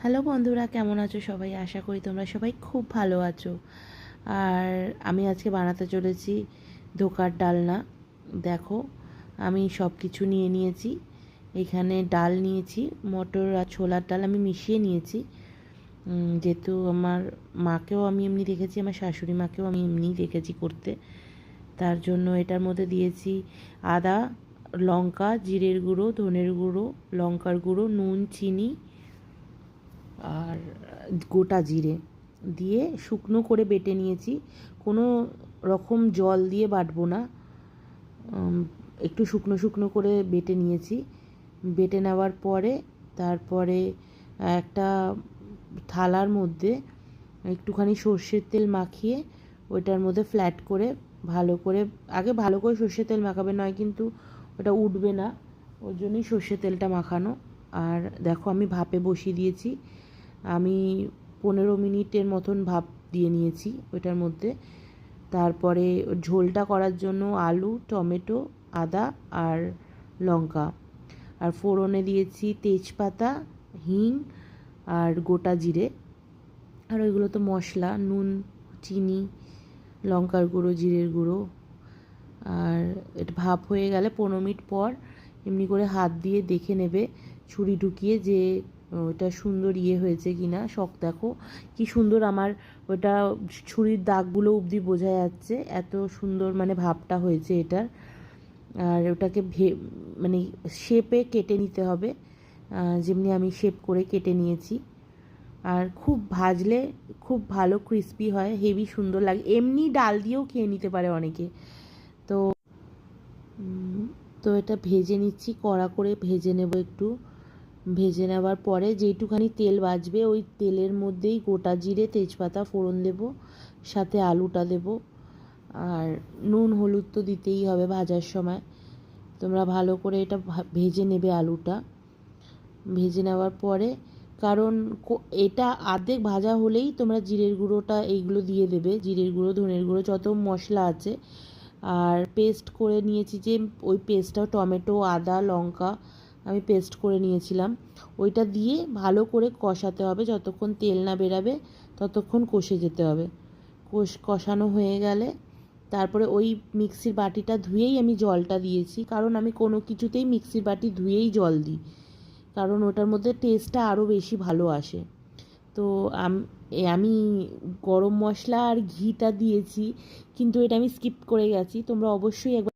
Hello বন্ধুরা, কেমন আছো সবাই? আশা করি তোমরা সবাই খুব ভালো আছো। আর আমি আজকে বানাতে চলেছি ধোকার ডালনা। দেখো, আমি সব কিছু নিয়ে নিয়েছি। এখানে ডাল নিয়েছি, মটর আর ছোলার ডাল আমি মিশিয়ে নিয়েছি। যেহেতু আমার মাকেও আমি এমনি দেখেছি, আমার শাশুড়ি মাকেও আমি এমনি দেখেছি করতে, তার জন্য এটার মধ্যে দিয়েছি আদা, লঙ্কা, জিরের গুঁড়ো, ধনের গুঁড়ো, লঙ্কার গুঁড়ো, নুন, চিনি আর গোটা জিরে দিয়ে শুকনো করে বেটে নিয়েছি। কোনো রকম জল দিয়ে বাটবো না, একটু শুকনো শুকনো করে বেটে নিয়েছি। বেটে নেওয়ার পরে তারপরে একটা থালার মধ্যে একটুখানি সর্ষের তেল মাখিয়ে ওইটার মধ্যে ফ্ল্যাট করে ভালো করে সর্ষের তেল মাখাবে, নয় কিন্তু ওটা উঠবে না, ওর জন্যই সর্ষের তেলটা মাখানো। আর দেখো, আমি ভাপে বসিয়ে দিয়েছি। আমি 15 মিনিটের মতন ভাপ দিয়ে নিয়েছি ওইটার মধ্যে। তারপরে ঝোলটা করার জন্য আলু, টমেটো, আদা আর লঙ্কা, আর ফোড়নে দিয়েছি তেজপাতা, হিং আর গোটা জিরে। আর ওইগুলো তো মশলা, নুন, চিনি, লঙ্কার গুঁড়ো, জিরের গুঁড়ো। আর এটা ভাপ হয়ে গেলে 15 মিনিট পর এমনি করে হাত দিয়ে দেখে নেবে, ছুরি ঢুকিয়ে, যে ওটা সুন্দর হয়েছে কি না। দেখো কি সুন্দর আমার ওটা ছুরির দাগগুলো অবধি বোঝা যাচ্ছে, এত সুন্দর মানে ভাবটা হয়েছে এটার। আর ওটাকে মানে শেপে কেটে নিতে হবে, যেমনি আমি শেপ করে কেটে নিয়েছি। আর খুব ভাজলে খুব ভালো ক্রিস্পি হয়, হেভি সুন্দর লাগে। এমনি ডাল দিয়েও খেয়ে নিতে পারে অনেকে। তো তো এটা ভেজে নিচ্ছি, কড়া করে ভেজে নেব একটু। ভেজে নেওয়ার পরে যেইটুখানি তেল বাঁচবে ওই তেলের মধ্যেই গোটা জিরে, তেজপাতা ফোড়ন দেব, সাথে আলুটা দেব। আর নুন হলুদ তো দিতেই হবে ভাজার সময়। তোমরা ভালো করে এটা ভেজে নেবে আলুটা। ভেজে নেওয়ার পরে, কারণ এটা আর্ধেক ভাজা হলেই তোমরা জিরের গুঁড়োটা এইগুলো দিয়ে দেবে, জিরের গুঁড়ো, ধনের গুঁড়ো, যত মশলা আছে। আর পেস্ট করে নিয়েছি, যে ওই পেস্টটা টমেটো, আদা, লঙ্কা আমি পেস্ট করে নিয়েছিলাম, ওইটা দিয়ে ভালো করে কষাতে হবে, যতক্ষণ তেল না বেরাবে ততক্ষণ কষে যেতে হবে। কষানো হয়ে গেলে তারপরে ওই মিক্সির বাটিটা ধুয়েই আমি জলটা দিয়েছি, কারণ আমি কোনো কিছুতেই মিক্সির বাটি ধুয়েই জল দিই, কারণ ওটার মধ্যে টেস্টটা আরও বেশি ভালো আসে। তো আমি গরম মশলা আর ঘিটা দিয়েছি, কিন্তু এটা আমি স্কিপ করে গেছি। তোমরা অবশ্যই একবার